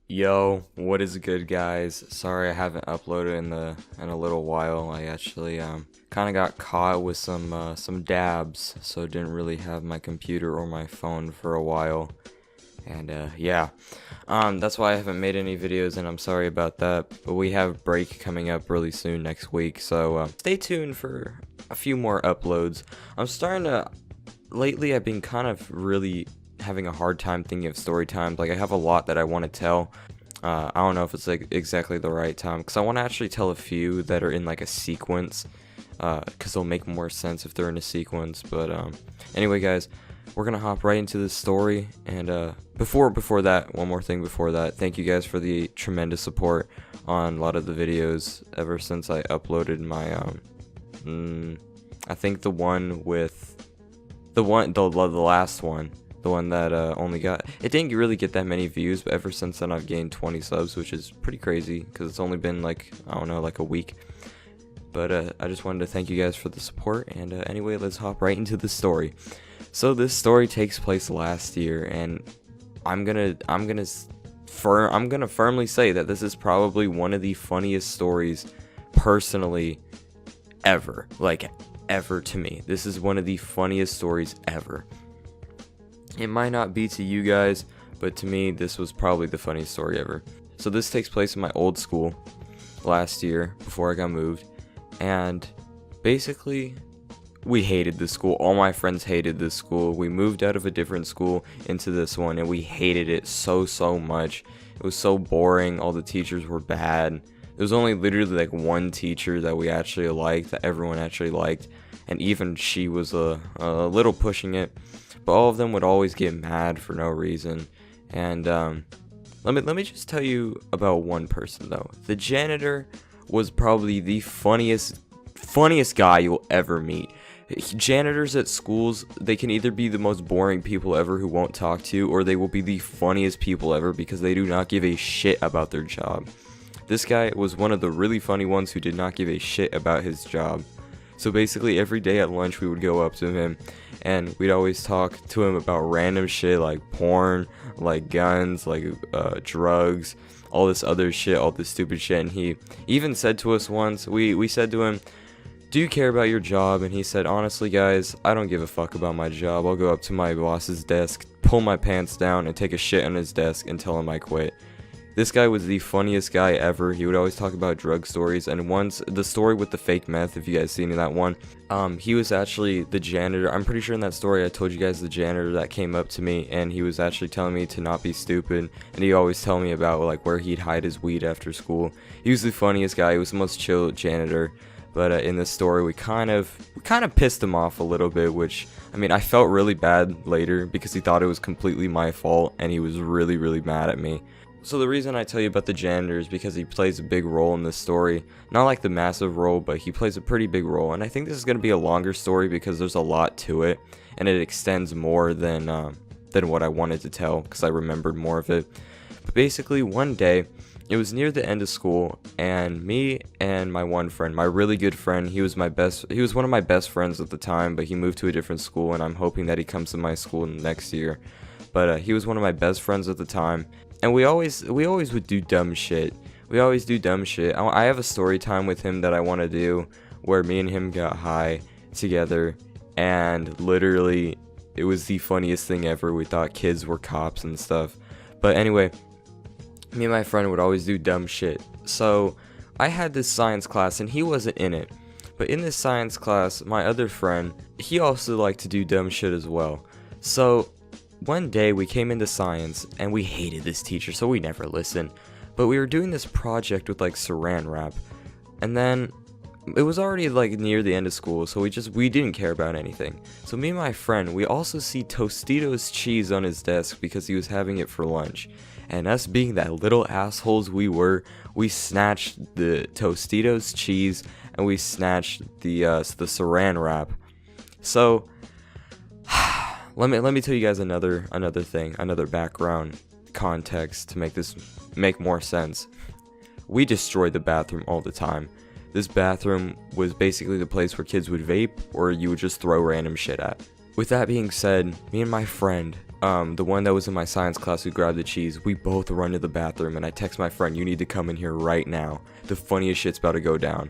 Yo, what is good, guys? Sorry I haven't uploaded in a little while. I actually kind of got caught with some dabs, so didn't really have my computer or my phone for a while. And yeah. That's why I haven't made any videos, and I'm sorry about that. But we have break coming up really soon next week, so stay tuned for a few more uploads. I'm starting to lately I've been kind of really having a hard time thinking of story times. Like, I have a lot that I want to tell. I don't know if it's like exactly the right time, because I want to actually tell a few that are in like a sequence, because they'll make more sense if they're in a sequence. But anyway, guys, we're gonna hop right into this story. And before that, one more thing before that, thank you guys for the tremendous support on a lot of the videos ever since I uploaded my I think the last one, the one that only got, it didn't really get that many views, but ever since then I've gained 20 subs, which is pretty crazy because it's only been like, I don't know, like a week. But I just wanted to thank you guys for the support. And anyway, let's hop right into the story. So this story takes place last year, and I'm gonna firmly say that this is probably one of the funniest stories personally ever, like ever to me. This is one of the funniest stories ever. It might not be to you guys, but to me, this was probably the funniest story ever. So this takes place in my old school last year before I got moved, and basically we hated this school. All my friends hated this school. We moved out of a different school into this one, and we hated it so much. It was so boring. All the teachers were bad. There was only literally like one teacher that we actually liked, that everyone actually liked, and even she was a little pushing it. But all of them would always get mad for no reason. And let me just tell you about one person though. The janitor was probably the funniest guy you'll ever meet. Janitors at schools, they can either be the most boring people ever who won't talk to you, or they will be the funniest people ever because they do not give a shit about their job. This guy was one of the really funny ones who did not give a shit about his job. So basically every day at lunch we would go up to him, and we'd always talk to him about random shit like porn, like guns, like drugs, all this other shit, all this stupid shit. And he even said to us once, we said to him, "Do you care about your job?" And he said, "Honestly guys, I don't give a fuck about my job. I'll go up to my boss's desk, pull my pants down, and take a shit on his desk and tell him I quit." This guy was the funniest guy ever. He would always talk about drug stories, and once, the story with the fake meth, if you guys seen that one, he was actually the janitor. I'm pretty sure in that story I told you guys the janitor that came up to me, and he was actually telling me to not be stupid, and he always tell me about like where he'd hide his weed after school. He was the funniest guy. He was the most chill janitor. But in this story, we kind of pissed him off a little bit, which, I mean, I felt really bad later because he thought it was completely my fault, and he was really mad at me. So the reason I tell you about the janitor is because he plays a big role in this story. Not like the massive role, but he plays a pretty big role. And I think this is going to be a longer story because there's a lot to it, and it extends more than what I wanted to tell because I remembered more of it. But basically, one day, it was near the end of school, and me and my one friend, my really good friend, he was one of my best friends at the time, but he moved to a different school, and I'm hoping that he comes to my school next year. But he was one of my best friends at the time. And we always would do dumb shit. We always do dumb shit. I have a story time with him that I want to do, where me and him got high together, and literally it was the funniest thing ever. We thought kids were cops and stuff. But anyway, me and my friend would always do dumb shit. So I had this science class, and he wasn't in it. But in this science class, my other friend, he also liked to do dumb shit as well. So one day we came into science, and we hated this teacher, so we never listened. But we were doing this project with like saran wrap, and then it was already like near the end of school, so we didn't care about anything. So me and my friend, we also see Tostitos cheese on his desk because he was having it for lunch. And us being that little assholes we were, we snatched the Tostitos cheese, and we snatched the saran wrap. So Let me tell you guys another background context to make this make more sense. We destroyed the bathroom all the time. This bathroom was basically the place where kids would vape, or you would just throw random shit at. With that being said, me and my friend, the one that was in my science class who grabbed the cheese, we both run to the bathroom, and I text my friend, you need to come in here right now. The funniest shit's about to go down.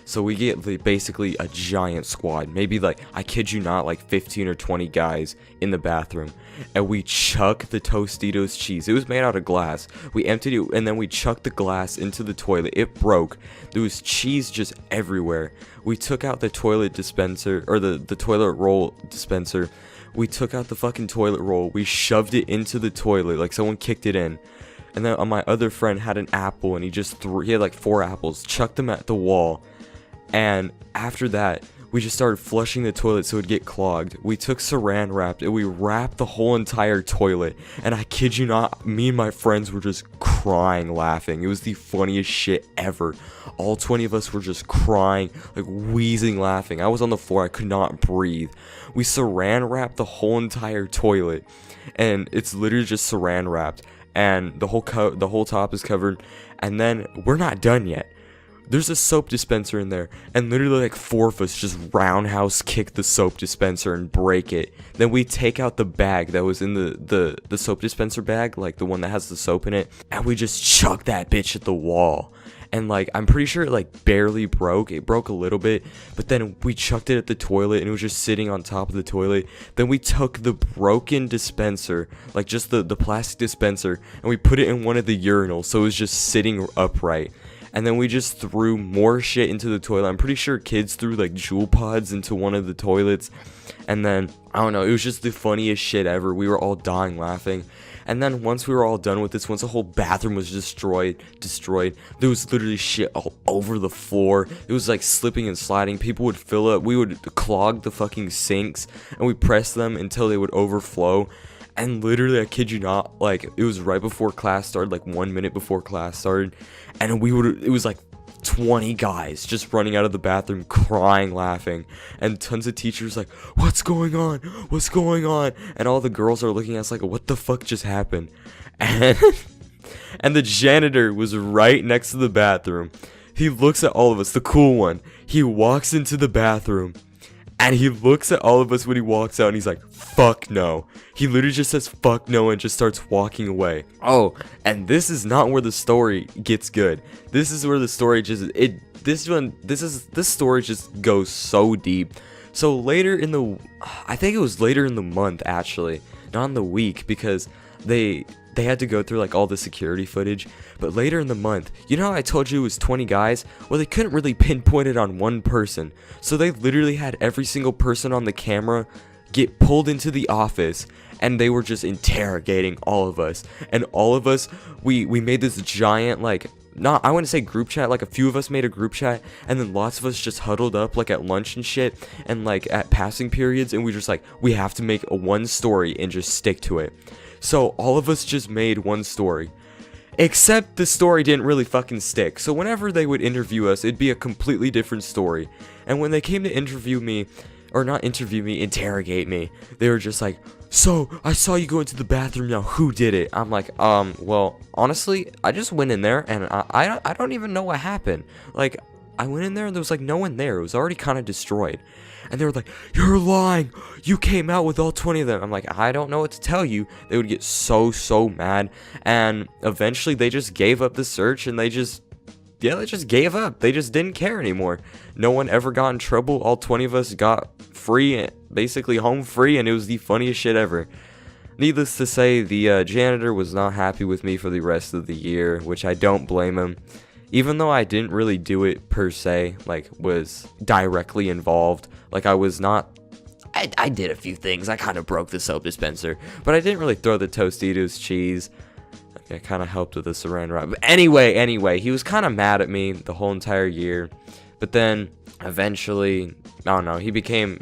So we get basically a giant squad, maybe like, I kid you not, like 15 or 20 guys in the bathroom, and we chuck the Tostitos cheese. It was made out of glass. We emptied it, and then we chucked the glass into the toilet. It broke. There was cheese just everywhere. We took out the toilet dispenser, or the toilet roll dispenser. We took out the fucking toilet roll. We shoved it into the toilet, like someone kicked it in. And then my other friend had an apple, and he had like 4 apples, chucked them at the wall. And after that, we just started flushing the toilet so it would get clogged. We took saran wrap and we wrapped the whole entire toilet. And I kid you not, me and my friends were just crying laughing. It was the funniest shit ever. All 20 of us were just crying, like wheezing laughing. I was on the floor, I could not breathe. We saran wrapped the whole entire toilet. And it's literally just saran wrapped. And the whole top is covered. And then we're not done yet. There's a soap dispenser in there, and literally like 4 of us just roundhouse kick the soap dispenser and break it. Then we take out the bag that was in the soap dispenser bag, like the one that has the soap in it, and we just chuck that bitch at the wall. And like, I'm pretty sure it like barely broke. It broke a little bit, but then we chucked it at the toilet and it was just sitting on top of the toilet. Then we took the broken dispenser, like just the plastic dispenser, and we put it in one of the urinals so it was just sitting upright. And then we just threw more shit into the toilet. I'm pretty sure kids threw like Jewel pods into one of the toilets. And then, I don't know, it was just the funniest shit ever. We were all dying laughing. And then once we were all done with this, once the whole bathroom was destroyed, there was literally shit all over the floor. It was like slipping and sliding. People would fill up. We would clog the fucking sinks, and we press them until they would overflow. And literally, I kid you not, like, it was right before class started, like 1 minute before class started, and it was like 20 guys just running out of the bathroom crying, laughing, and tons of teachers like, what's going on, and all the girls are looking at us like, what the fuck just happened? And the janitor was right next to the bathroom. He looks at all of us, the cool one. He walks into the bathroom, and he looks at all of us when he walks out, and he's like, fuck no. He literally just says fuck no and just starts walking away. Oh, and this is not where the story gets good. This is where the story this story just goes so deep. So I think it was later in the month, actually, not in the week, because they had to go through like all the security footage. But later in the month, you know how I told you it was 20 guys? Well, they couldn't really pinpoint it on one person. So they literally had every single person on the camera get pulled into the office, and they were just interrogating all of us. And all of us, we made this giant, like, I wouldn't say group chat, like a few of us made a group chat, and then lots of us just huddled up like at lunch and shit, and like at passing periods, and we just like, we have to make one story and just stick to it. So all of us just made one story. Except the story didn't really fucking stick. So whenever they would interview us, it'd be a completely different story. And when they came to interrogate me, they were just like, so, I saw you go into the bathroom now, who did it? I'm like, well, honestly, I just went in there, and I don't even know what happened. Like, I went in there, and there was, like, no one there. It was already kind of destroyed. And they were like, you're lying. You came out with all 20 of them. I'm like, I don't know what to tell you. They would get so mad. And eventually, they just gave up the search, and they just gave up. They just didn't care anymore. No one ever got in trouble. All 20 of us got free, basically home free, and it was the funniest shit ever. Needless to say, the janitor was not happy with me for the rest of the year, which I don't blame him. Even though I didn't really do it per se, like, was directly involved. Like, I was not... I did a few things. I kind of broke the soap dispenser, but I didn't really throw the Tostitos cheese. I kind of helped with the saran wrap. But anyway, he was kind of mad at me the whole entire year. But then eventually, I don't know, he became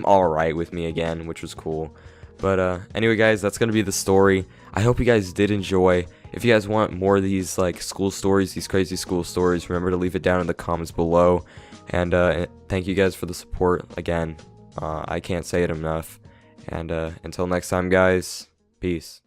all right with me again, which was cool. But anyway, guys, that's gonna be the story. I hope you guys did enjoy. If you guys want more of these like school stories, these crazy school stories, remember to leave it down in the comments below. And thank you guys for the support again. I can't say it enough. And until next time, guys, peace.